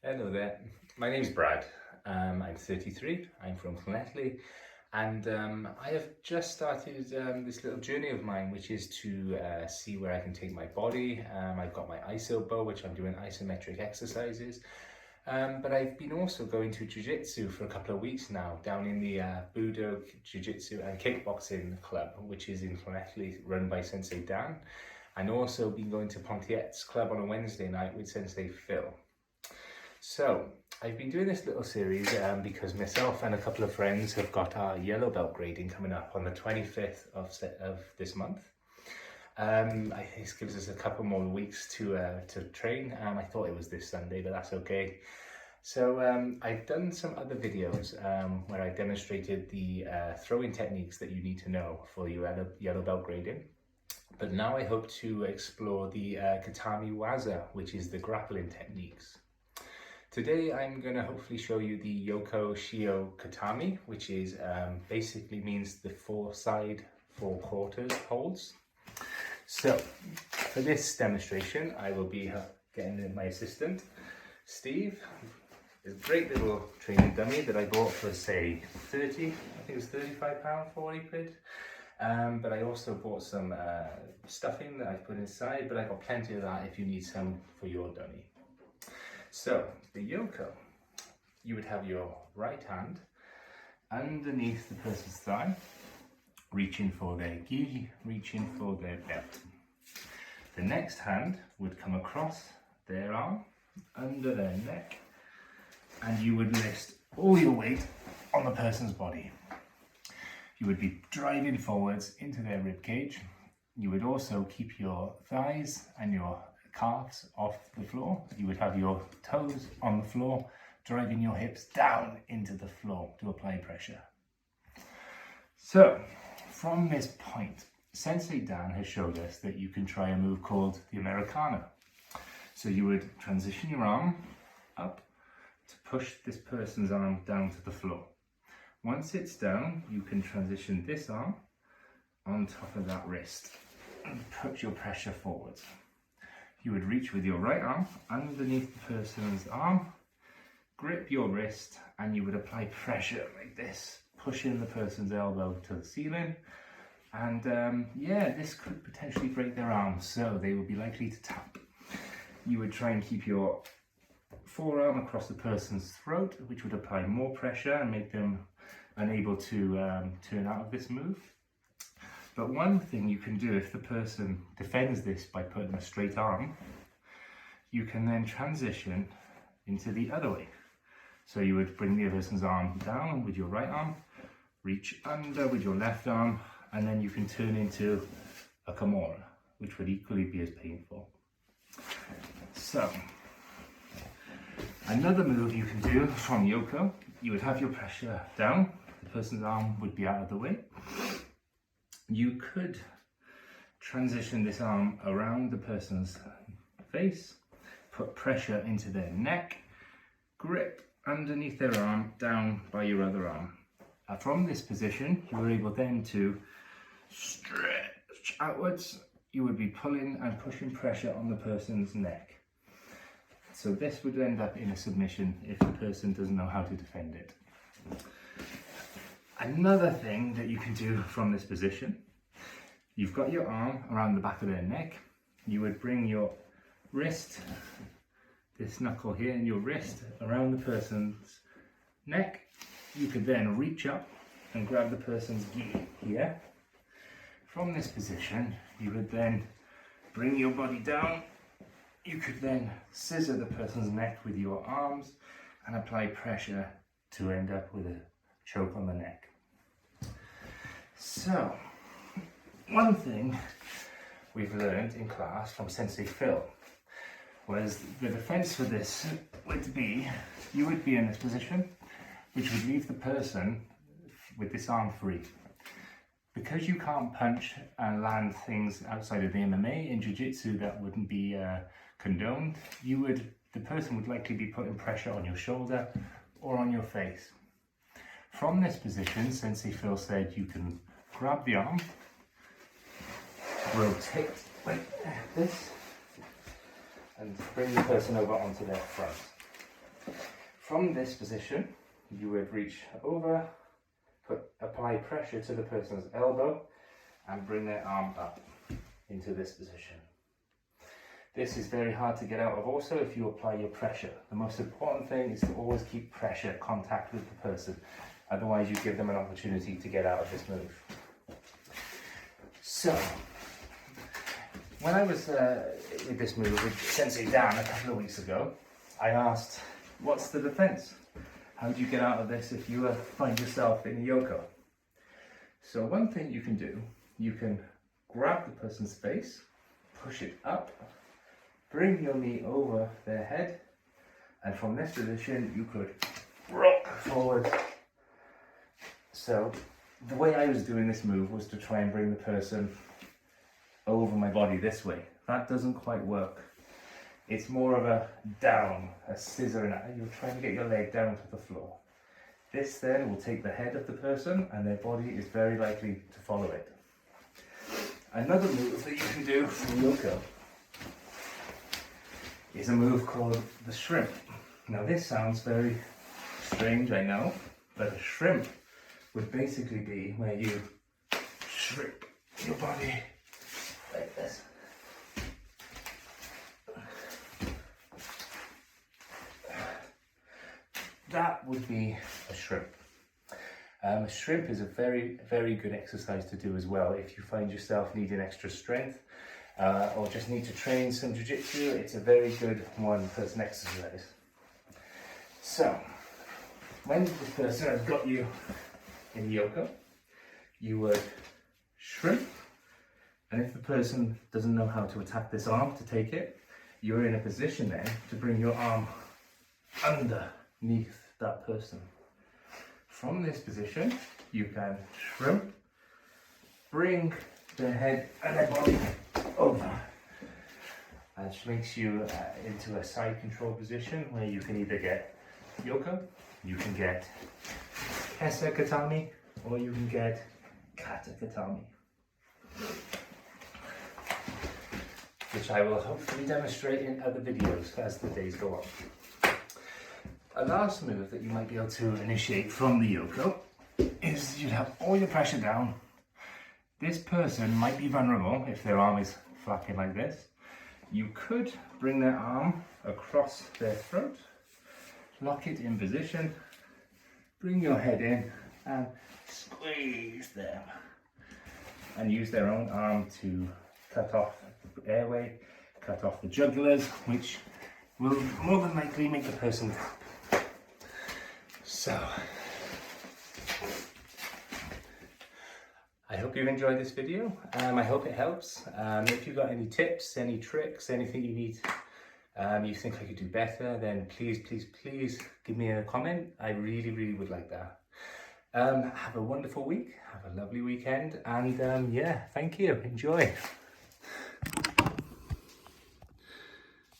Hello there, my name's Brad. I'm 33, I'm from Llanelli, and I have just started this little journey of mine, which is to see where I can take my body. I've got my iso bow, which I'm doing isometric exercises, but I've been also going to jiu-jitsu for a couple of weeks now, down in the Budo Jiu-Jitsu and Kickboxing Club, which is in Llanelli, run by Sensei Dan, and also been going to Pontiet's Club on a Wednesday night with Sensei Phil. So I've been doing this little series because myself and a couple of friends have got our yellow belt grading coming up on the 25th of this month. This gives us a couple more weeks to train. I thought it was this Sunday, but that's okay. So I've done some other videos where I demonstrated the throwing techniques that you need to know for your yellow belt grading. But now I hope to explore the katami waza, which is the grappling techniques. Today I'm going to hopefully show you the Yoko shiho katami, which is basically means the four quarters holds. So for this demonstration I will be getting my assistant Steve. It's a great little training dummy that I bought for say 30, I think it was £35, 40 quid. But I also bought some stuffing that I put inside, but I got plenty of that if you need some for your dummy. So, the Yoko, you would have your right hand underneath the person's thigh, reaching for their gi, reaching for their belt. The next hand would come across their arm, under their neck, and you would lift all your weight on the person's body. You would be driving forwards into their rib cage. You would also keep your thighs and your calves off the floor. You would have your toes on the floor, driving your hips down into the floor to apply pressure. So from this point, Sensei Dan has showed us that you can try a move called the Americana. So you would transition your arm up to push this person's arm down to the floor. Once it's down, you can transition this arm on top of that wrist and put your pressure forwards. You would reach with your right arm underneath the person's arm, grip your wrist, and you would apply pressure like this, pushing the person's elbow to the ceiling. And yeah, this could potentially break their arm, so they would be likely to tap. You would try and keep your forearm across the person's throat, which would apply more pressure and make them unable to turn out of this move. But one thing you can do if the person defends this by putting a straight arm, you can then transition into the other way. So you would bring the person's arm down with your right arm, reach under with your left arm, and then you can turn into a kimura, which would equally be as painful. So, another move you can do from Yoko, you would have your pressure down, the person's arm would be out of the way. You could transition this arm around the person's face, put pressure into their neck, grip underneath their arm down by your other arm. From this position, you are able then to stretch outwards. You would be pulling and pushing pressure on the person's neck. So this would end up in a submission if the person doesn't know how to defend it. Another thing that you can do from this position, you've got your arm around the back of their neck. You would bring your wrist, this knuckle here, and your wrist around the person's neck. You could then reach up and grab the person's gi here. From this position, you would then bring your body down. You could then scissor the person's neck with your arms and apply pressure to end up with a choke on the neck. So, one thing we've learned in class from Sensei Phil was the defense for this would be, you would be in this position, which would leave the person with this arm free. Because you can't punch and land things outside of the MMA in jiu-jitsu that wouldn't be condoned, the person would likely be putting pressure on your shoulder or on your face. From this position, Sensei Phil said you can grab the arm, rotate like this, and bring the person over onto their front. From this position, you would reach over, apply pressure to the person's elbow and bring their arm up into this position. This is very hard to get out of also if you apply your pressure. The most important thing is to always keep pressure, contact with the person. Otherwise you give them an opportunity to get out of this move. So, when I was with this move with Sensei Dan a couple of weeks ago, I asked, what's the defense? How do you get out of this if you find yourself in a Yoko? So one thing you can do, you can grab the person's face, push it up, bring your knee over their head, and from this position you could rock forward. So the way I was doing this move was to try and bring the person over my body this way. That doesn't quite work. It's more of a down, a scissor, and you're trying to get your leg down to the floor. This then will take the head of the person and their body is very likely to follow it. Another move that you can do from Yoko is a move called the shrimp. Now this sounds very strange, I know, but a shrimp would basically be where you shrimp your body like this. That would be a shrimp. A shrimp is a very, very good exercise to do as well if you find yourself needing extra strength or just need to train some jiu-jitsu. It's a very good one-person exercise. So, when the person has got you in Yoko, you would shrimp, and if the person doesn't know how to attack this arm to take it, you're in a position then to bring your arm underneath that person. From this position, you can shrimp, bring their head and their body over, which makes you into a side control position where you can either get Yoko, you can get Kesa katami, or you can get kata katami, which I will hopefully demonstrate in other videos as the days go on. A last move that you might be able to initiate from the Yoko is you'd have all your pressure down. This person might be vulnerable if their arm is flapping like this. You could bring their arm across their throat, lock it in position, bring your head in and squeeze them, and use their own arm to cut off the airway, cut off the jugulars, which will more than likely make the person tap. So, I hope you've enjoyed this video. I hope it helps. If you've got any tips, any tricks, anything you need, you think I could do better, then please, please, please give me a comment. I really, really would like that. Have a wonderful week, have a lovely weekend, and yeah, thank you, enjoy.